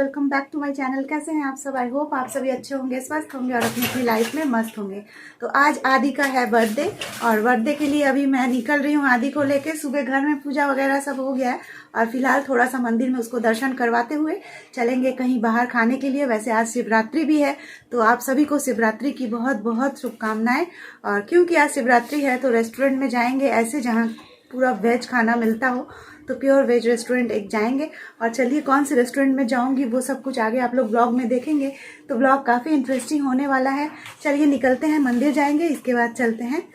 Welcome back to my channel. कैसे हैं आप सब? आई होप आप सभी अच्छे होंगे, स्वस्थ होंगे और अपनी अपनी लाइफ में मस्त होंगे। तो आज आदि का है बर्थडे और बर्थडे के लिए अभी मैं निकल रही हूँ आदि को लेके। सुबह घर में पूजा वगैरह सब हो गया है और फिलहाल थोड़ा सा मंदिर में उसको दर्शन करवाते हुए चलेंगे कहीं बाहर खाने के लिए। वैसे आज शिवरात्रि भी है तो आप सभी को शिवरात्रि की बहुत बहुत शुभकामनाएं। और क्योंकि आज शिवरात्रि है तो रेस्टोरेंट में जाएंगे ऐसे जहाँ पूरा वेज खाना मिलता हो, तो प्योर वेज रेस्टोरेंट एक जाएंगे। और चलिए कौन से रेस्टोरेंट में जाऊंगी वो सब कुछ आगे आप लोग ब्लॉग में देखेंगे। तो ब्लॉग काफ़ी इंटरेस्टिंग होने वाला है। चलिए निकलते हैं, मंदिर जाएंगे, इसके बाद चलते हैं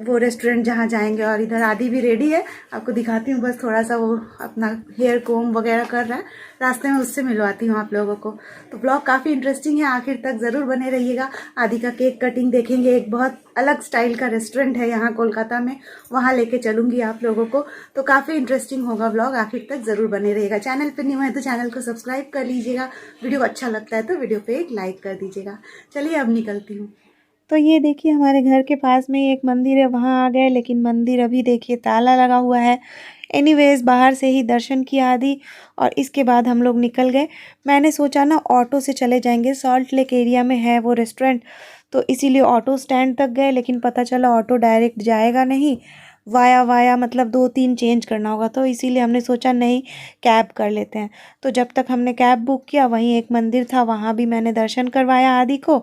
वो रेस्टोरेंट जहाँ जाएंगे। और इधर आदि भी रेडी है, आपको दिखाती हूँ। बस थोड़ा सा वो अपना हेयर कोम वगैरह कर रहा है, रास्ते में उससे मिलवाती हूँ आप लोगों को। तो ब्लॉग काफ़ी इंटरेस्टिंग है, आखिर तक ज़रूर बने रहिएगा। आदि का केक कटिंग देखेंगे, एक बहुत अलग स्टाइल का रेस्टोरेंट है यहाँ कोलकाता में, वहाँ लेके चलूँगी आप लोगों को। तो काफ़ी इंटरेस्टिंग होगा ब्लॉग, आखिर तक ज़रूर बने रहिएगा। चैनल पर न्यू है तो चैनल को सब्सक्राइब कर लीजिएगा, वीडियो अच्छा लगता है तो वीडियो पर एक लाइक कर दीजिएगा। चलिए अब निकलती हूँ। तो ये देखिए हमारे घर के पास में ही एक मंदिर है, वहाँ आ गए, लेकिन मंदिर अभी देखिए ताला लगा हुआ है। एनीवेज बाहर से ही दर्शन किया आदि और इसके बाद हम लोग निकल गए। मैंने सोचा ना ऑटो से चले जाएंगे, सॉल्ट लेक एरिया में है वो रेस्टोरेंट, तो इसीलिए ऑटो स्टैंड तक गए। लेकिन पता चला ऑटो डायरेक्ट जाएगा नहीं, वाया मतलब 2-3 चेंज करना होगा। तो इसीलिए हमने सोचा नहीं कैब कर लेते हैं। तो जब तक हमने कैब बुक किया वहीं एक मंदिर था, वहाँ भी मैंने दर्शन करवाया आदि को।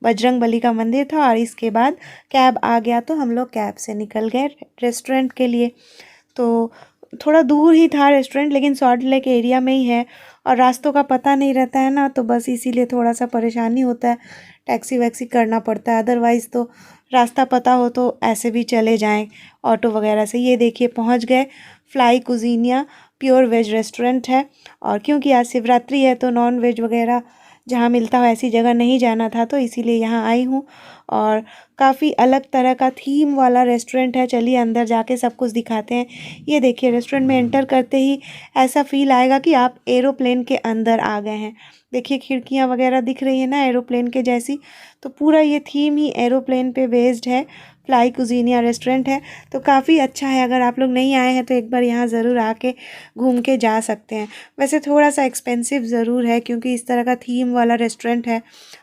बजरंगबली का मंदिर था और इसके बाद कैब आ गया तो हम लोग कैब से निकल गए रेस्टोरेंट के लिए। तो थोड़ा दूर ही था रेस्टोरेंट, लेकिन सॉल्ट लेक एरिया में ही है और रास्तों का पता नहीं रहता है ना, तो बस इसीलिए थोड़ा सा परेशानी होता है, टैक्सी वैक्सी करना पड़ता है। अदरवाइज़ तो रास्ता पता हो तो ऐसे भी चले जाएं ऑटो वगैरह से। ये देखिए पहुंच गए, फ्लाई कुजीनिया प्योर वेज रेस्टोरेंट है। और क्योंकि आज शिवरात्रि है तो नॉन वेज वगैरह जहाँ मिलता हो ऐसी जगह नहीं जाना था, तो इसीलिए यहाँ आई हूँ। और काफ़ी अलग तरह का थीम वाला रेस्टोरेंट है। चलिए अंदर जाके सब कुछ दिखाते हैं। ये देखिए रेस्टोरेंट में एंटर करते ही ऐसा फील आएगा कि आप एरोप्लेन के अंदर आ गए हैं। देखिए खिड़कियाँ वगैरह दिख रही है ना एरोप्लेन के जैसी, तो पूरा ये थीम ही एरोप्लेन पे बेस्ड है। फ्लाई कुजीनिया रेस्टोरेंट है तो काफ़ी अच्छा है। अगर आप लोग नहीं आए हैं तो एक बार यहाँ ज़रूर आके घूम के जा सकते हैं। वैसे थोड़ा सा एक्सपेंसिव ज़रूर है क्योंकि इस तरह का थीम वाला रेस्टोरेंट है।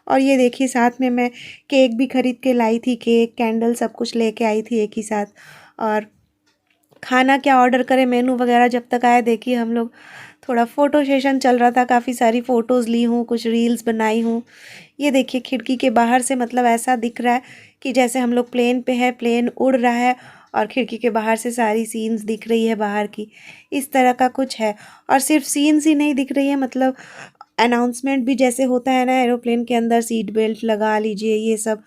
और ये देखिए साथ में मैं केक भी ख़रीद के लाई थी, केक कैंडल सब कुछ लेके आई थी एक ही साथ। और खाना क्या ऑर्डर करें, मेनू वगैरह जब तक आए, देखिए हम लोग थोड़ा फ़ोटो सेशन चल रहा था, काफ़ी सारी फ़ोटोज़ ली हूँ, कुछ रील्स बनाई हूँ। ये देखिए खिड़की के बाहर से मतलब ऐसा दिख रहा है कि जैसे हम लोग प्लेन पे है, प्लेन उड़ रहा है और खिड़की के बाहर से सारी सीन्स दिख रही है बाहर की, इस तरह का कुछ है। और सिर्फ सीन्स ही नहीं दिख रही है, मतलब अनाउंसमेंट भी जैसे होता है ना एरोप्लेन के अंदर, सीट बेल्ट लगा लीजिए ये सब,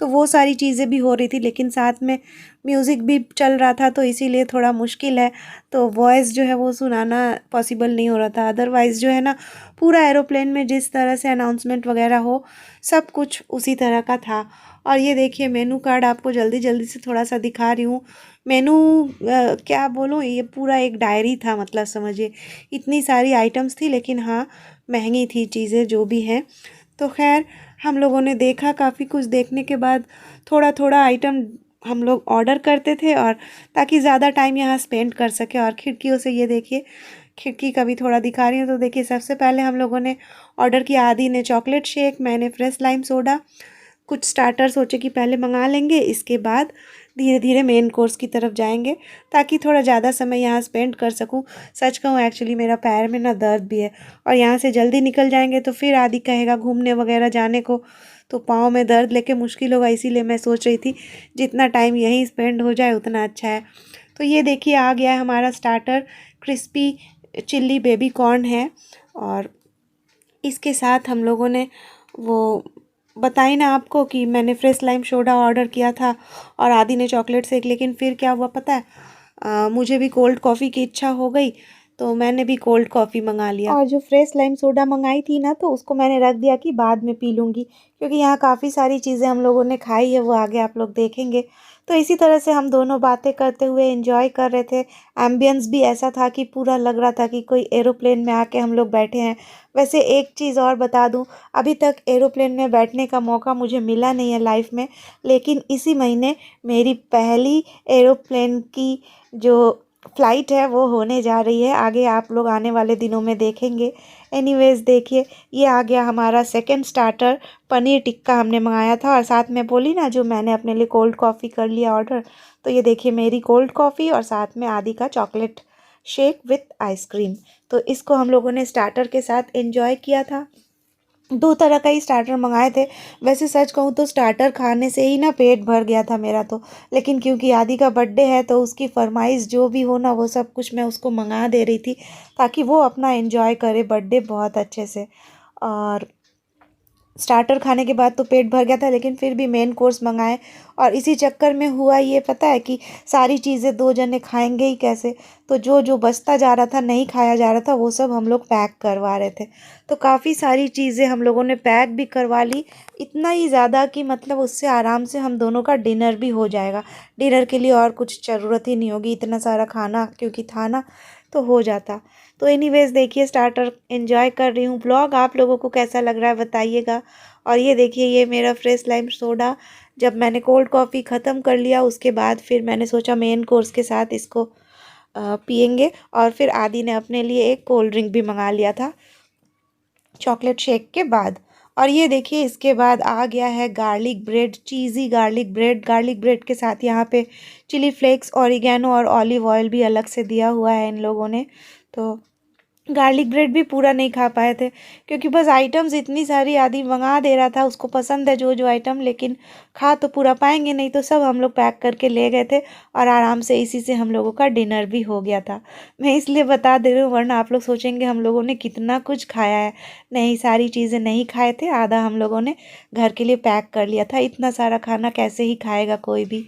तो वो सारी चीज़ें भी हो रही थी। लेकिन साथ में म्यूज़िक भी चल रहा था तो इसीलिए थोड़ा मुश्किल है, तो वॉइस जो है वो सुनाना पॉसिबल नहीं हो रहा था। अदरवाइज़ जो है ना पूरा एरोप्लेन में जिस तरह से अनाउंसमेंट वगैरह हो सब कुछ उसी तरह का था। और ये देखिए मेनू कार्ड आपको जल्दी जल्दी से थोड़ा सा दिखा रही हूँ। मेनू क्या बोलूँ, ये पूरा एक डायरी था, मतलब समझिए इतनी सारी आइटम्स थी, लेकिन हाँ महंगी थी चीज़ें जो भी हैं। तो खैर हम लोगों ने देखा, काफ़ी कुछ देखने के बाद थोड़ा थोड़ा आइटम हम लोग ऑर्डर करते थे और ताकि ज़्यादा टाइम यहाँ स्पेंड कर सके। और खिड़कियों से ये देखिए खिड़की का भी थोड़ा दिखा रही हूँ। तो देखिए सबसे पहले हम लोगों ने ऑर्डर किया, आदि ने चॉकलेट शेक, मैंने फ्रेश लाइम सोडा। कुछ स्टार्टर सोचे कि पहले मंगा लेंगे, इसके बाद धीरे धीरे मेन कोर्स की तरफ जाएंगे ताकि थोड़ा ज़्यादा समय यहाँ स्पेंड कर सकूँ। सच कहूँ एक्चुअली मेरा पैर में ना दर्द भी है और यहाँ से जल्दी निकल जाएंगे तो फिर आदि कहेगा घूमने वगैरह जाने को, तो पाँव में दर्द लेके मुश्किल होगा। इसीलिए मैं सोच रही थी जितना टाइम यहीं स्पेंड हो जाए उतना अच्छा है। तो ये देखिए आ गया है हमारा starter, crispy chilli baby corn है। और इसके साथ हम लोगों ने वो बताई ना आपको कि मैंने फ्रेश लाइम सोडा ऑर्डर किया था और आदि ने चॉकलेट शेक। लेकिन फिर क्या हुआ पता है, मुझे भी कोल्ड कॉफ़ी की इच्छा हो गई तो मैंने भी कोल्ड कॉफ़ी मंगा लिया। और जो फ्रेश लाइम सोडा मंगाई थी ना तो उसको मैंने रख दिया कि बाद में पी लूँगी, क्योंकि यहाँ काफ़ी सारी चीज़ें हम लोगों ने खाई है, वो आगे आप लोग देखेंगे। तो इसी तरह से हम दोनों बातें करते हुए एंजॉय कर रहे थे। एम्बियंस भी ऐसा था कि पूरा लग रहा था कि कोई एरोप्लेन में आके हम लोग बैठे हैं। वैसे एक चीज़ और बता दूं, अभी तक एरोप्लेन में बैठने का मौका मुझे मिला नहीं है लाइफ में, लेकिन इसी महीने मेरी पहली एरोप्लेन की जो फ़्लाइट है वो होने जा रही है, आगे आप लोग आने वाले दिनों में देखेंगे। एनीवेज़ देखिए, ये आ गया हमारा सेकंड स्टार्टर, पनीर टिक्का हमने मंगाया था और साथ में बोली ना जो मैंने अपने लिए कोल्ड कॉफ़ी कर लिया ऑर्डर। तो ये देखिए मेरी कोल्ड कॉफ़ी और साथ में आदि का चॉकलेट शेक विथ आइसक्रीम। तो इसको हम लोगों ने स्टार्टर के साथ एंजॉय किया था। 2 तरह का ही स्टार्टर मंगाए थे। वैसे सच कहूँ तो स्टार्टर खाने से ही ना पेट भर गया था मेरा तो। लेकिन क्योंकि आदि का बर्थडे है तो उसकी फ़रमाइश जो भी हो ना वो सब कुछ मैं उसको मंगा दे रही थी ताकि वो अपना एंजॉय करे बर्थडे बहुत अच्छे से। और स्टार्टर खाने के बाद तो पेट भर गया था लेकिन फिर भी मेन कोर्स मंगाए। और इसी चक्कर में हुआ ये पता है कि सारी चीज़ें 2 जने खाएंगे ही कैसे। तो जो जो बचता जा रहा था नहीं खाया जा रहा था वो सब हम लोग पैक करवा रहे थे। तो काफ़ी सारी चीज़ें हम लोगों ने पैक भी करवा ली, इतना ही ज़्यादा कि मतलब उससे आराम से हम दोनों का डिनर भी हो जाएगा। डिनर के लिए और कुछ ज़रूरत ही नहीं होगी, इतना सारा खाना क्योंकि था ना तो हो जाता। तो एनीवेज़ देखिए स्टार्टर एंजॉय कर रही हूँ। ब्लॉग आप लोगों को कैसा लग रहा है बताइएगा। और ये देखिए ये मेरा फ्रेश लाइम सोडा, जब मैंने कोल्ड कॉफ़ी ख़त्म कर लिया उसके बाद फिर मैंने सोचा मेन कोर्स के साथ इसको पियेंगे। और फिर आदि ने अपने लिए एक कोल्ड ड्रिंक भी मंगा लिया था चॉकलेट शेक के बाद। और ये देखिए इसके बाद आ गया है गार्लिक ब्रेड, चीज़ी गार्लिक ब्रेड। गार्लिक ब्रेड के साथ यहाँ पे चिली फ्लेक्स, ऑरिगेनो और ऑलिव ऑयल भी अलग से दिया हुआ है इन लोगों ने। तो गार्लिक ब्रेड भी पूरा नहीं खा पाए थे क्योंकि बस आइटम्स इतनी सारी आदि मंगा दे रहा था, उसको पसंद है जो जो आइटम, लेकिन खा तो पूरा पाएंगे नहीं। तो सब हम लोग पैक करके ले गए थे और आराम से इसी से हम लोगों का डिनर भी हो गया था। मैं इसलिए बता दे रही हूँ वरना आप लोग सोचेंगे हम लोगों ने कितना कुछ खाया है। नहीं, सारी चीज़ें नहीं खाए थे, आधा हम लोगों ने घर के लिए पैक कर लिया था। इतना सारा खाना कैसे ही खाएगा कोई भी।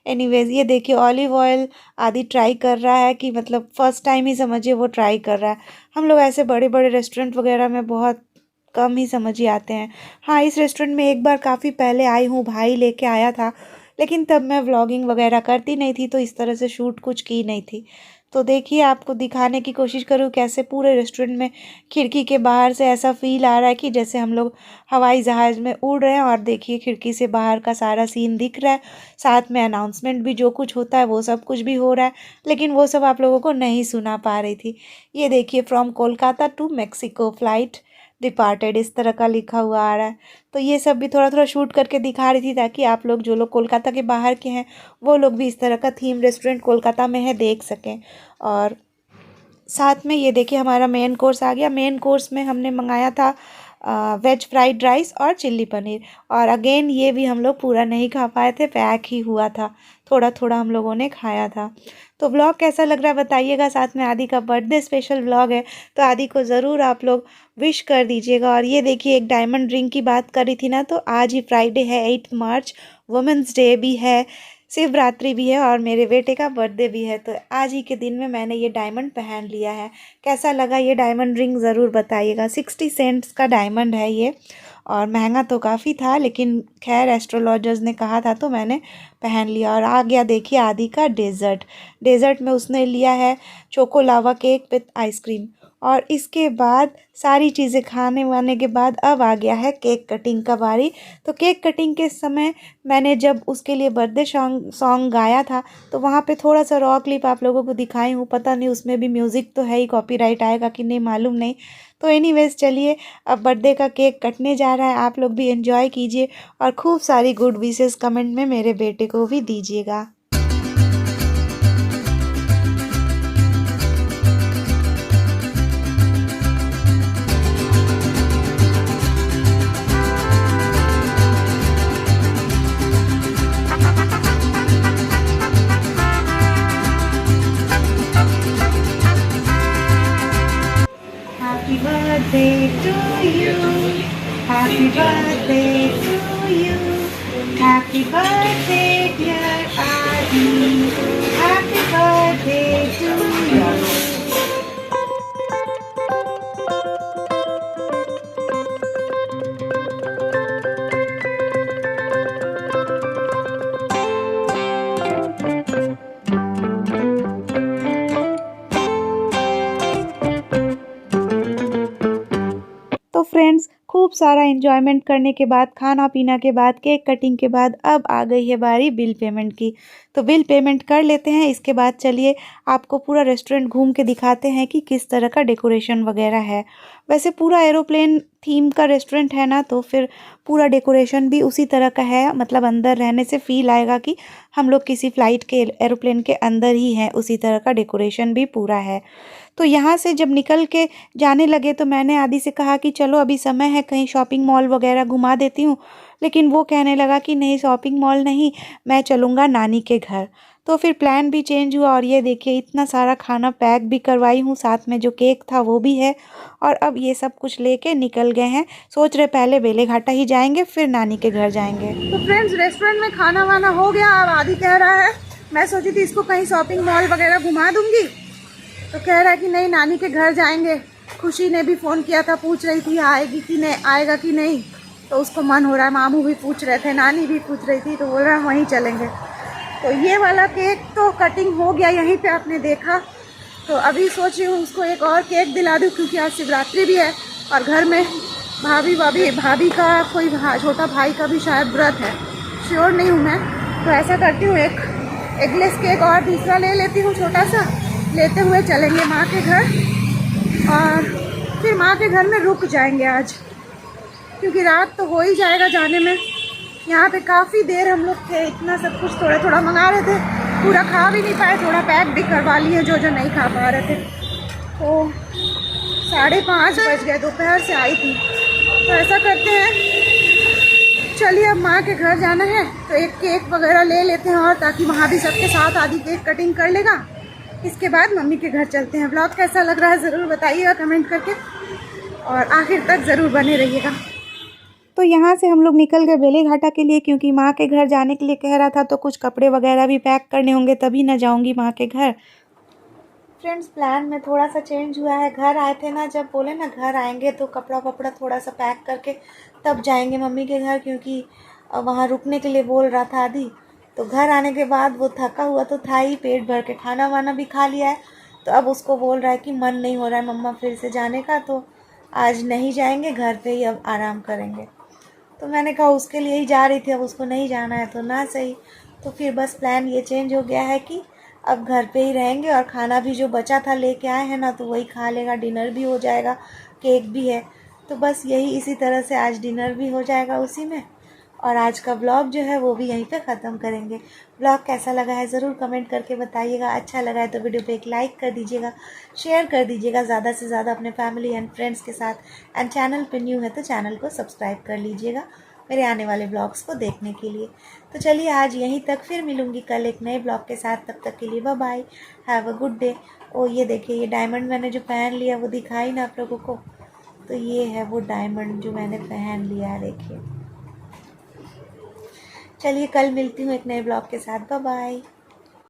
एनीवेज़ ये देखिए ऑलिव ऑयल आदि ट्राई कर रहा है कि मतलब फ़र्स्ट टाइम ही समझिए वो ट्राई कर रहा है। हम लोग ऐसे बड़े बड़े रेस्टोरेंट वगैरह में बहुत कम ही समझिए आते हैं। हाँ, इस रेस्टोरेंट में एक बार काफ़ी पहले आई हूँ, भाई लेके आया था, लेकिन तब मैं व्लॉगिंग वगैरह करती नहीं थी तो इस तरह से शूट कुछ की नहीं थी। तो देखिए आपको दिखाने की कोशिश करूँ कैसे पूरे रेस्टोरेंट में खिड़की के बाहर से ऐसा फ़ील आ रहा है कि जैसे हम लोग हवाई जहाज़ में उड़ रहे हैं। और देखिए खिड़की से बाहर का सारा सीन दिख रहा है, साथ में अनाउंसमेंट भी जो कुछ होता है वो सब कुछ भी हो रहा है, लेकिन वो सब आप लोगों को नहीं सुना पा रही थी। ये देखिए from Kolkata to Mexico flight departed इस तरह का लिखा हुआ आ रहा है। तो ये सब भी थोड़ा थोड़ा शूट करके दिखा रही थी ताकि आप लोग जो लोग कोलकाता के बाहर के हैं वो लोग भी इस तरह का थीम रेस्टोरेंट कोलकाता में है देख सकें। और साथ में ये देखिए हमारा मेन कोर्स आ गया। मेन कोर्स में हमने मंगाया था वेज फ्राइड राइस और चिल्ली पनीर। और अगेन ये भी हम लोग पूरा नहीं खा पाए थे, पैक ही हुआ था, थोड़ा थोड़ा हम लोगों ने खाया था। तो व्लॉग कैसा लग रहा है बताइएगा। साथ में आदि का बर्थडे स्पेशल व्लॉग है तो आदि को ज़रूर आप लोग विश कर दीजिएगा। और ये देखिए एक डायमंड रिंग की बात करी थी ना, तो आज ही फ्राइडे है 8 मार्च, वुमेंस डे भी है, शिवरात्रि भी है और मेरे बेटे का बर्थडे भी है। तो आज ही के दिन में मैंने ये डायमंड पहन लिया है। कैसा लगा ये डायमंड रिंग ज़रूर बताइएगा। 60 सेंट्स का डायमंड है ये और महंगा तो काफ़ी था, लेकिन खैर एस्ट्रोलॉजर्स ने कहा था तो मैंने पहन लिया। और आ गया देखिए आदि का डेज़र्ट। डेज़र्ट में उसने लिया है choco lava cake with ice cream. और इसके बाद सारी चीज़ें खाने वाने के बाद अब आ गया है केक कटिंग का बारी। तो केक कटिंग के समय मैंने जब उसके लिए बर्थडे सॉन्ग गाया था तो वहाँ पे थोड़ा सा रॉ क्लिप आप लोगों को दिखाई हूँ। पता नहीं उसमें भी म्यूज़िक तो है ही, कॉपीराइट आएगा कि नहीं मालूम नहीं। तो एनीवेज चलिए अब बर्थडे का केक कटने जा रहा है, आप लोग भी एंजॉय कीजिए और खूब सारी गुड विशेस कमेंट में मेरे बेटे को भी दीजिएगा। Happy birthday to you. Happy birthday to you. Happy birthday dear Adi. Happy birthday to you. तो फ्रेंड्स खूब खूब सारा एंजॉयमेंट करने के बाद, खाना पीना के बाद, केक कटिंग के बाद अब आ गई है बारी बिल पेमेंट की। तो बिल पेमेंट कर लेते हैं। इसके बाद चलिए आपको पूरा रेस्टोरेंट घूम के दिखाते हैं कि किस तरह का डेकोरेशन वगैरह है। वैसे पूरा एरोप्लेन थीम का रेस्टोरेंट है ना, तो फिर पूरा डेकोरेशन भी उसी तरह का है। मतलब अंदर रहने से फ़ील आएगा कि हम लोग किसी फ़्लाइट के एरोप्लेन के अंदर ही हैं। उसी तरह का डेकोरेशन भी पूरा है। तो यहाँ से जब निकल के जाने लगे तो मैंने आदि से कहा कि चलो अभी समय है, कहीं शॉपिंग मॉल वगैरह घुमा देती हूँ। लेकिन वो कहने लगा कि नहीं, शॉपिंग मॉल नहीं, मैं चलूँगा नानी के घर। तो फिर प्लान भी चेंज हुआ और ये देखिए इतना सारा खाना पैक भी करवाई हूँ, साथ में जो केक था वो भी है। और अब ये सब कुछ लेके निकल गए हैं। सोच रहे पहले बेलेघाटा ही जाएंगे, फिर नानी के घर जाएंगे। तो फ्रेंड्स, रेस्टोरेंट में खाना वाना हो गया। अब आदि कह रहा है, मैं सोची थी इसको कहीं शॉपिंग मॉल वगैरह घुमा दूंगी, तो कह रहा है कि नहीं, नानी के घर जाएंगे। खुशी ने भी फ़ोन किया था, पूछ रही थी आएगी कि नहीं, आएगा कि नहीं। तो उसको मन हो रहा है। मामू भी पूछ रहे थे, नानी भी पूछ रही थी, तो बोल रहा है वहीं चलेंगे। तो ये वाला केक तो कटिंग हो गया, यहीं पे आपने देखा। तो अभी सोच रही हूँ उसको एक और केक दिला दूँ, क्योंकि आज शिवरात्रि भी है और घर में भाभी का कोई छोटा भाई का भी शायद व्रत है, श्योर नहीं हूँ मैं। तो ऐसा करती हूँ, एक एगलेस केक और दूसरा ले लेती हूँ, छोटा सा लेते हुए चलेंगे माँ के घर। और फिर माँ के घर में रुक जाएंगे आज, क्योंकि रात तो हो ही जाएगा जाने में। यहाँ पे काफ़ी देर हम लोग थे, इतना सब कुछ थोड़ा थोड़ा मंगा रहे थे, पूरा खा भी नहीं पाए, थोड़ा पैक भी करवा लिए जो जो नहीं खा पा रहे थे। तो 5:30 बज गए, दोपहर से आई थी। तो ऐसा करते हैं, चलिए अब माँ के घर जाना है तो एक केक वगैरह ले लेते हैं, और ताकि वहाँ भी सबके साथ आदि केक कटिंग कर लेगा। इसके बाद मम्मी के घर चलते हैं। ब्लॉग कैसा लग रहा है ज़रूर बताइएगा कमेंट करके, और आखिर तक ज़रूर बने रहिएगा। तो यहाँ से हम लोग निकल गए बेलेघाटा के लिए, क्योंकि माँ के घर जाने के लिए कह रहा था, तो कुछ कपड़े वगैरह भी पैक करने होंगे, तभी ना जाऊँगी माँ के घर। फ्रेंड्स, प्लान में थोड़ा सा चेंज हुआ है। घर आए थे ना, जब बोले ना घर आएंगे तो कपड़ा वपड़ा थोड़ा सा पैक करके तब जाएंगे मम्मी के घर, क्योंकि वहाँ रुकने के लिए बोल रहा था आदि। तो घर आने के बाद वो थका हुआ तो था ही, पेट भर के खाना वाना भी खा लिया है। तो अब उसको बोल रहा है कि मन नहीं हो रहा है मम्मा फिर से जाने का, तो आज नहीं जाएंगे, घर पे ही अब आराम करेंगे। तो मैंने कहा उसके लिए ही जा रही थी, अब उसको नहीं जाना है तो ना सही। तो फिर बस प्लान ये चेंज हो गया है कि अब घर पे ही रहेंगे, और खाना भी जो बचा था लेके आए हैं ना, तो वही खा लेगा, डिनर भी हो जाएगा, केक भी है। तो बस यही, इसी तरह से आज डिनर भी हो जाएगा उसी में, और आज का ब्लॉग जो है वो भी यहीं पे ख़त्म करेंगे। ब्लॉग कैसा लगा है ज़रूर कमेंट करके बताइएगा। अच्छा लगा है तो वीडियो पे एक लाइक कर दीजिएगा, शेयर कर दीजिएगा ज़्यादा से ज़्यादा अपने फैमिली एंड फ्रेंड्स के साथ। एंड चैनल पे न्यू है तो चैनल को सब्सक्राइब कर लीजिएगा मेरे आने वाले ब्लॉग्स को देखने के लिए। तो चलिए आज यहीं तक, फिर मिलूँगी कल एक नए ब्लॉग के साथ। तब तक के लिए bye bye, have a good day. ओ ये देखिए, ये डायमंड मैंने जो पहन लिया वो दिखाई ना आप लोगों को, तो ये है वो डायमंड जो मैंने पहन लिया है, देखिए। चलिए कल मिलती हूँ एक नए ब्लॉग के साथ, बाय बाय।